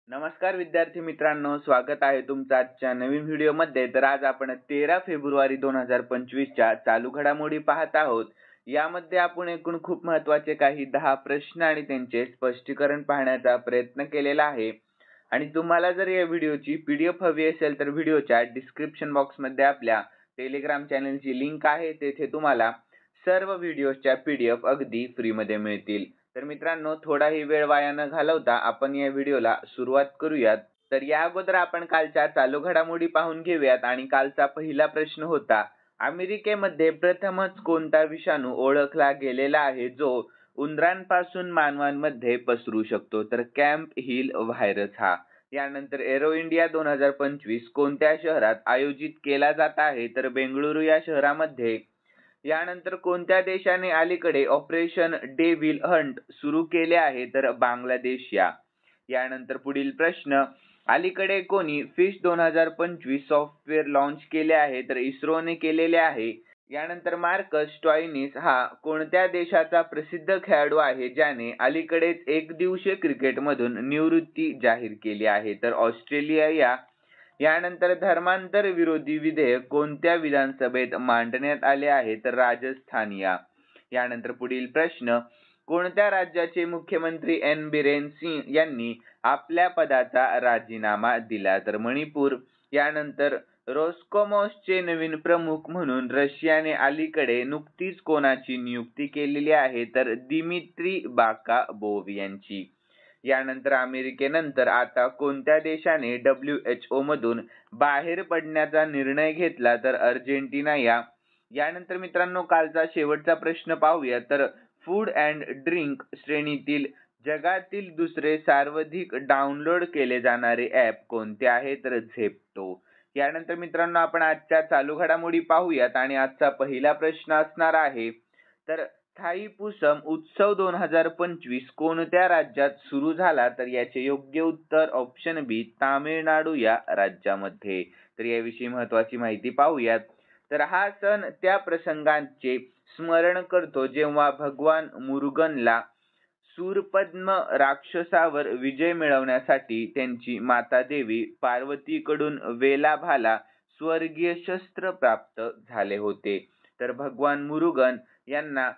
नमस्कार विद्यार्थी मित्रांनो, स्वागत आहे तुमचं आजच्या नवीन व्हिडिओमध्ये. तर आज आपण 13 फेब्रुवारी 2025 च्या चालू घडामोडी पाहत आहोत. यामध्ये आपण एकूण खूप महत्त्वाचे काही 10 प्रश्न आणि त्यांचे स्पष्टीकरण पाहण्याचा प्रयत्न केलेला आहे. आणि तुम्हाला जर या व्हिडिओची PDF हवी असेल तर व्हिडिओच्या डिस्क्रिप्शन बॉक्समध्ये आपल्या टेलिग्राम चॅनलची लिंक आहे. तेथे तुम्हाला सर्व व्हिडिओच्या PDF अगदी फ्रीमध्ये मिळतील. तर मित्रांनो, थोडाही वेळ वाया न घालवता आपण या व्हिडिओला सुरुवात करूयात. तर या अगोदर आपण कालच्या चालू घडामोडी पाहून घेऊयात. आणि कालचा पहिला प्रश्न होता, अमेरिकेमध्ये प्रथमच कोणता विषाणू ओळखला गेलेला आहे जो उंदरांपासून मानवांमध्ये पसरू शकतो? तर कॅम्प हिल व्हायरस हा. यानंतर एरो इंडिया 2025 कोणत्या शहरात आयोजित केला जात आहे? तर बेंगळुरू या शहरामध्ये. यानंतर कोणत्या देशाने अलीकडे ऑपरेशन डेव्हिल हंट सुरू केले आहे? तर बांगलादेश या. यानंतर पुढील प्रश्न, अलीकडे कोणी फिश 2025 सॉफ्टवेअर लॉन्च केले आहे? तर इस्रोने केलेले आहे. यानंतर मार्कस स्टॉयनिस हा कोणत्या देशाचा प्रसिद्ध खेळाडू आहे ज्याने अलीकडेच एकदिवसीय क्रिकेटमधून निवृत्ती जाहीर केली आहे? तर ऑस्ट्रेलिया या. यानंतर धर्मांतर विरोधी विधेयक कोणत्या विधानसभेत मांडण्यात आले आहे? तर राजस्थान या. यानंतर पुढील प्रश्न, कोणत्या राज्याचे मुख्यमंत्री एन बिरेन सिंग यांनी आपल्या पदाचा राजीनामा दिला? तर मणिपूर. यानंतर रोस्कोमोसचे नवीन प्रमुख म्हणून रशियाने अलीकडे नुकतीच कोणाची नियुक्ती केलेली आहे? तर दिमित्री बाकाबोव यांची. यानंतर अमेरिकेनंतर आता कोणत्या देशाने WHO मधून बाहेर पडण्याचा निर्णय घेतला? तर अर्जेंटिना या. यानंतर मित्रांनो, कालचा शेवटचा प्रश्न पाहूया. तर फूड अँड ड्रिंक श्रेणीतील जगातील दुसरे सर्वाधिक डाउनलोड केले जाणारे ॲप कोणते आहे? तर झेप्टो. यानंतर मित्रांनो, आपण आजच्या चालू घडामोडी पाहूयात. आणि आजचा पहिला प्रश्न असणार आहे, तर थाईपुसम उत्सव 2025 कोणत्या राज्यात सुरू झाला? तर याचे योग्य उत्तर ऑप्शन बी, तामिळनाडू या राज्यामध्ये. तर याविषयी महत्त्वाची माहिती पाहूयात. तर हा सण त्या प्रसंगाचे स्मरण करतो जेव्हा भगवान मुरुगनला सूरपद्म राक्षसावर विजय मिळवण्यासाठी त्यांची माता देवी पार्वतीकडून वेलाभाला स्वर्गीय शस्त्र प्राप्त झाले होते. तर भगवान मुरुगन यांना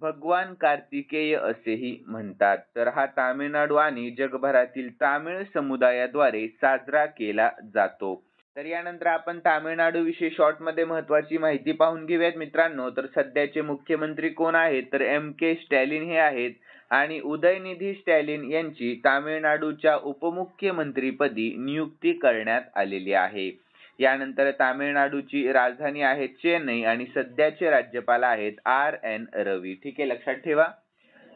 भगवान कार्तिकेय असेही म्हणतात. तर हा तामिळनाडू आणि जगभरातील तामिळ समुदायाद्वारे साजरा केला जातो. तर यानंतर आपण तामिळनाडू विषयी शॉर्ट मध्ये महत्त्वाची माहिती पाहून घेऊयात मित्रांनो. तर सध्याचे मुख्यमंत्री कोण आहेत? तर MK स्टॅलिन हे आहेत. आणि उदयनिधी स्टॅलिन यांची तामिळनाडूच्या उपमुख्यमंत्रीपदी नियुक्ती करण्यात आलेली आहे. यानंतर तामिळनाडूची राजधानी आहे चेन्नई आणि सध्याचे राज्यपाल आहेत RN रवी. ठीक आहे, लक्षात ठेवा.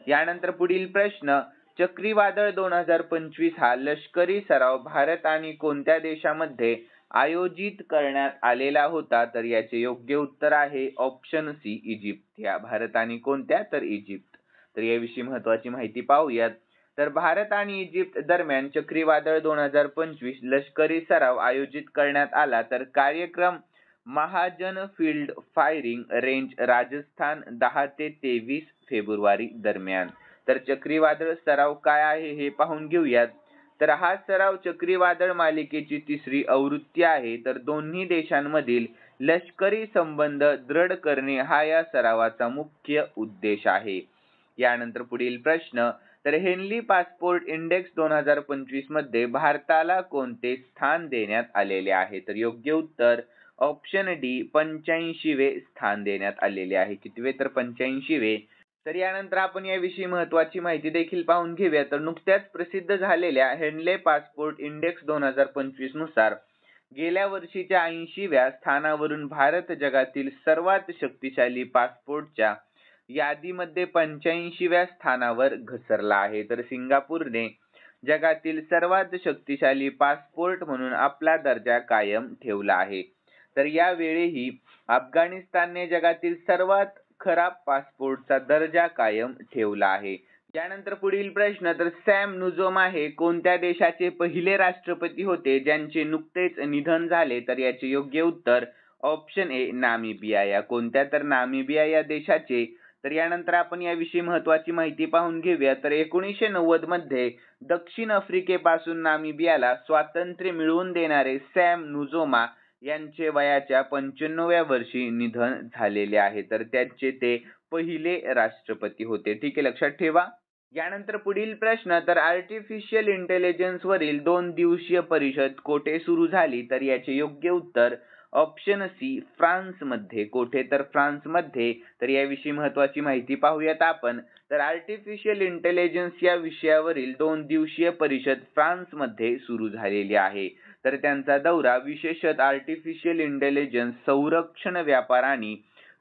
यानंतर पुढील प्रश्न, चक्रीवादळ 2025 हा लष्करी सराव भारत आणि कोणत्या देशामध्ये आयोजित करण्यात आलेला होता? तर याचे योग्य उत्तर आहे ऑप्शन सी, इजिप्त या. भारत आणि कोणत्या? तर इजिप्त. तर याविषयी महत्त्वाची माहिती पाहूयात. तर भारत आणि इजिप्त दरम्यान चक्रीवादळ 2025 लष्करी सराव आयोजित करण्यात आला. तर कार्यक्रम Mahajan field firing range Rajasthan 10 ते 23 फेब्रुवारी दरम्यान. तर चक्रीवादळ सराव काय आहे हे पाहून घेऊयात. तर हा सराव चक्रीवादळ मालिकेची तिसरी आवृत्ती आहे. तर दोन्ही देशांमधील लष्करी संबंध दृढ करणे हा या सरावाचा मुख्य उद्देश आहे. यानंतर पुढील प्रश्न, तर हेनली पासपोर्ट इंडेक्स 2025 मध्ये भारताला कोणते स्थान देण्यात आलेले आहे? तर योग्य उत्तर ऑप्शन डी, 85वे स्थान देण्यात आलेले आहे. कितवे? तर 85वे. तर यानंतर आपण याविषयी महत्त्वाची माहिती देखील पाहून घेऊया. तर नुकत्याच प्रसिद्ध झालेल्या हेनले पासपोर्ट इंडेक्स 2025 नुसार गेल्या वर्षीच्या 80व्या स्थानावरून भारत जगातील सर्वात शक्तिशाली पासपोर्टच्या यादीमध्ये 85व्या स्थानावर घसरला आहे. तर सिंगापूरने जगातील सर्वात शक्तिशाली पासपोर्ट म्हणून आपला दर्जा कायम ठेवला आहे. तर यावेळीही अफगाणिस्तानने जगातील सर्वात खराब पासपोर्टचा दर्जा कायम ठेवला आहे. यानंतर पुढील प्रश्न, तर सॅम नुजोमा हे कोणत्या देशाचे पहिले राष्ट्रपती होते ज्यांचे नुकतेच निधन झाले? तर याचे योग्य उत्तर ऑप्शन ए, नामिबिया या. कोणत्या? तर नामिबिया या देशाचे तर यानंतर आपण याविषयी महत्त्वाची माहिती पाहून घेऊया. तर 1990 मध्ये दक्षिण आफ्रिकेपासून नामिबियाला स्वातंत्र्य मिळवून देणारे सॅम नुजोमा यांचे वयाच्या 95व्या वर्षी निधन झालेले आहे. तर त्याचे ते पहिले राष्ट्रपती होते. ठीक आहे, लक्षात ठेवा. यानंतर पुढील प्रश्न, तर आर्टिफिशियल इंटेलिजन्स वरील 2 दिवसीय परिषद कोठे सुरू झाली? तर याचे योग्य उत्तर ऑप्शन सी, फ्रान्समध्ये. कोठे? तर फ्रान्समध्ये. तर याविषयी महत्त्वाची माहिती पाहूयात आपण. तर आर्टिफिशियल इंटेलिजन्स या विषयावरील 2 दिवसीय परिषद फ्रान्समध्ये सुरू झालेली आहे. तर त्यांचा दौरा विशेषतः आर्टिफिशियल इंटेलिजन्स, संरक्षण, व्यापार आणि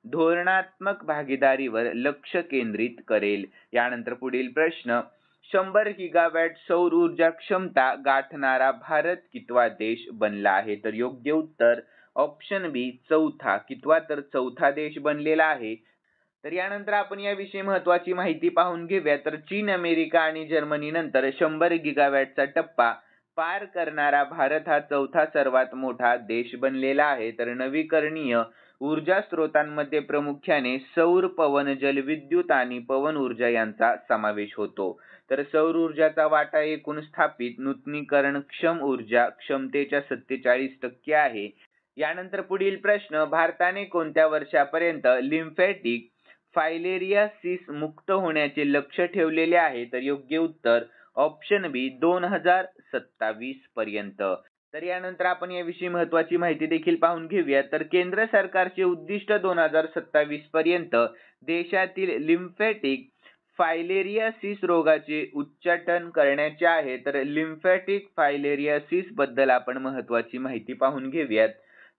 धोरणात्मक भागीदारीवर लक्ष केंद्रित करेल. यानंतर पुढील प्रश्न, 100 गिगावॅट सौर ऊर्जा क्षमता गाठणारा भारत कितवा देश बनला आहे? तर योग्य उत्तर ऑप्शन बी, चौथा. कितवा? तर चौथा देश बनलेला आहे. तर यानंतर आपण याविषयी महत्त्वाची माहिती पाहून घेऊया. तर चीन, अमेरिका आणि जर्मनी नंतर 100 गिगावॅटचा टप्पा पार करणारा भारत हा चौथा सर्वात मोठा देश बनलेला आहे. तर नवीकरणीय ऊर्जा स्रोतांमध्ये प्रामुख्याने सौर, पवन, जलविद्युत आणि पवन ऊर्जा यांचा समावेश होतो. तर सौर ऊर्जाचा वाटा एकूण स्थापित नूतनीकरणक्षम ऊर्जा क्षमतेच्या 47% आहे. यानंतर पुढील प्रश्न, भारताने कोणत्या वर्षापर्यंत लिम्फॅटिक फायलेरियासिस मुक्त होण्याचे लक्ष्य ठेवलेले आहे? तर योग्य उत्तर ऑप्शन बी, 2027 पर्यंत. तर यानंतर आपण याविषयी महत्त्वाची माहिती देखील पाहून घेऊया. तर केंद्र सरकारचे उद्दिष्ट 2027 पर्यंत देशातील लिम्फॅटिक फायलेरियासिस रोगाचे उच्चाटन करण्याचे आहे. तर लिम्फॅटिक फायलेरियासिस बद्दल आपण महत्त्वाची माहिती पाहून घेऊयात.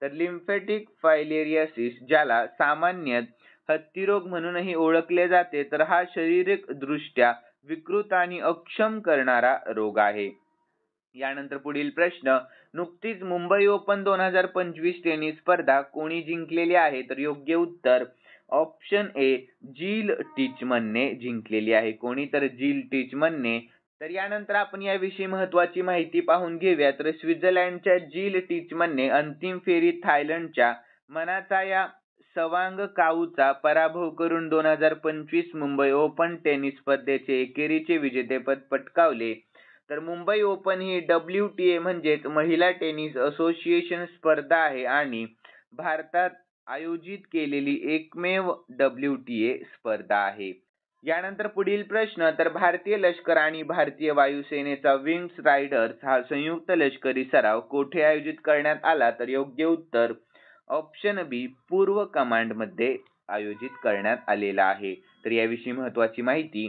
तर लिम्फॅटिक फायलेरियासिस, ज्याला सामान्यतः हत्तीरोग म्हणूनही ओळखले जाते, तर हा शारीरिक दृष्ट्या विकृत आणि अक्षम करणारा रोग आहे. यानंतर पुढील प्रश्न, नुकतीच मुंबई ओपन 2025 टेनिस स्पर्धा कोणी जिंकलेली आहे? तर योग्य उत्तर ऑप्शन ए, जिल टिचमनने जिंकलेली आहे. कोणी? तर जिल टिचमनने. तर यानंतर आपण याविषयी महत्त्वाची माहिती पाहून घेऊया. तर स्वित्झर्लंडच्या जिल टिचमनने अंतिम फेरीत थायलंडच्या मनाचाया सवांगकाऊचा पराभव करून 2025 मुंबई ओपन टेनिस स्पर्धेचे एकेरीचे विजेतेपद पटकावले. तर मुंबई ओपन ही WTA म्हणजेच महिला टेनिस असोसिएशन स्पर्धा आहे आणि भारतात आयोजित केलेली एकमेव WTA स्पर्धा आहे. यानंतर पुढील प्रश्न, तर भारतीय लष्कर आणि भारतीय वायुसेनेचा विंग्स रायडर्स हा संयुक्त लष्करी सराव कोठे आयोजित करण्यात आला? तर योग्य उत्तर ऑप्शन बी, पूर्व कमांडमध्ये आयोजित करण्यात आलेला आहे. तर याविषयी महत्त्वाची माहिती,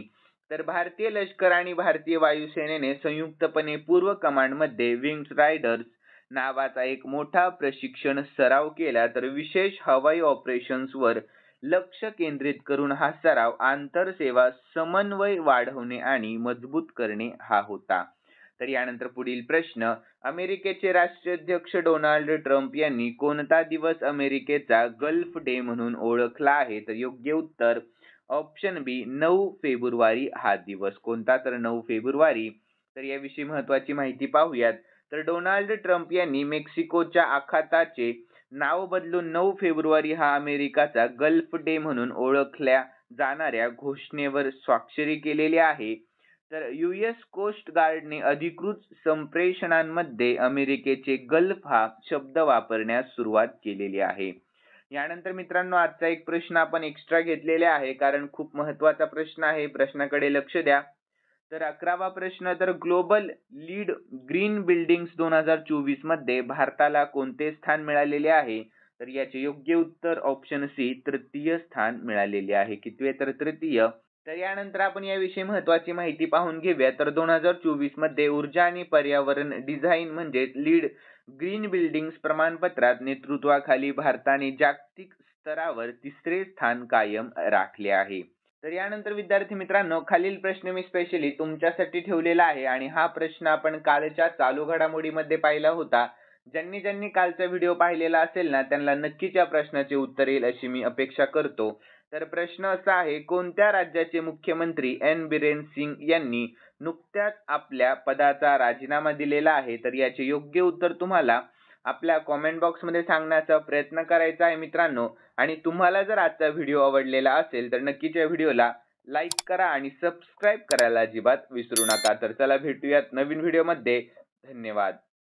तर भारतीय लष्कर आणि भारतीय वायुसेनेने संयुक्तपणे पूर्व कमांडमध्ये विंग्स रायडर्स नावाचा एक मोठा प्रशिक्षण सराव केला. तर विशेष हवाई ऑपरेशन्सवर लक्ष केंद्रित करून हा सराव आंतरसेवा समन्वय वाढवणे आणि मजबूत करणे हा होता. तर यानंतर पुढील प्रश्न, अमेरिकेचे राष्ट्राध्यक्ष डोनाल्ड ट्रम्प यांनी कोणता दिवस अमेरिकेचा गल्फ डे म्हणून ओळखला आहे? तर योग्य उत्तर ऑप्शन बी, 9 फेब्रुवारी हा दिवस. कोणता? तर 9 फेब्रुवारी. तर याविषयी महत्त्वाची माहिती पाहूयात. तर डोनाल्ड ट्रम्प यांनी मेक्सिकोच्या आखाताचे नाव बदलून 9 फेब्रुवारी हा अमेरिकाचा गल्फ डे म्हणून ओळखल्या जाणाऱ्या घोषणेवर स्वाक्षरी केलेली आहे. तर US कोस्ट गार्डने अधिकृत संप्रेषणांमध्ये अमेरिकेचे गल्फ हा शब्द वापरण्यास सुरुवात केलेली आहे. यानंतर मित्रांनो, आजचा एक प्रश्न आपण एक्स्ट्रा घेतलेला आहे कारण खूप महत्त्वाचा प्रश्न आहे. प्रश्नाकडे लक्ष द्या. तर 11वा प्रश्न, तर ग्लोबल लीड ग्रीन बिल्डिंग्स 2024 मध्ये भारताला कोणते स्थान मिळालेले आहे? तर याचे योग्य उत्तर ऑप्शन सी, तृतीय स्थान मिळालेले आहे. कितवे? तर तृतीय. तर यानंतर आपण याविषयी महत्त्वाची माहिती पाहून घेऊया. तर 2024 मध्ये ऊर्जा आणि पर्यावरण डिझाईन म्हणजे लीड ग्रीन बिल्डिंग्स प्रमाणपत्रात नेतृत्वाखाली भारताने जागतिक स्तरावर 3रे स्थान कायम राखले आहे. तर यानंतर विद्यार्थी मित्रांनो, खालील प्रश्न मी स्पेशली तुमच्यासाठी ठेवलेला आहे आणि हा प्रश्न आपण कालच्या चालू घडामोडीमध्ये पाहिला होता. ज्यांनी कालचा व्हिडिओ पाहिलेला असेल ना, त्यांना नक्कीच या प्रश्नाचे उत्तर येईल अशी मी अपेक्षा करतो. तर प्रश्न असा आहे, कोणत्या राज्याचे मुख्यमंत्री एन बिरेन सिंग यांनी नुकत्याच आपल्या पदाचा राजीनामा दिलेला आहे? तर याचे योग्य उत्तर तुम्हाला आपल्या कॉमेंट बॉक्समध्ये सांगण्याचा प्रयत्न करायचा आहे मित्रांनो. आणि तुम्हाला जर आजचा व्हिडिओ आवडलेला असेल तर नक्कीच या व्हिडिओला लाईक करा आणि सबस्क्राईब करायला अजिबात विसरू नका. तर चला भेटूयात नवीन व्हिडिओमध्ये. धन्यवाद.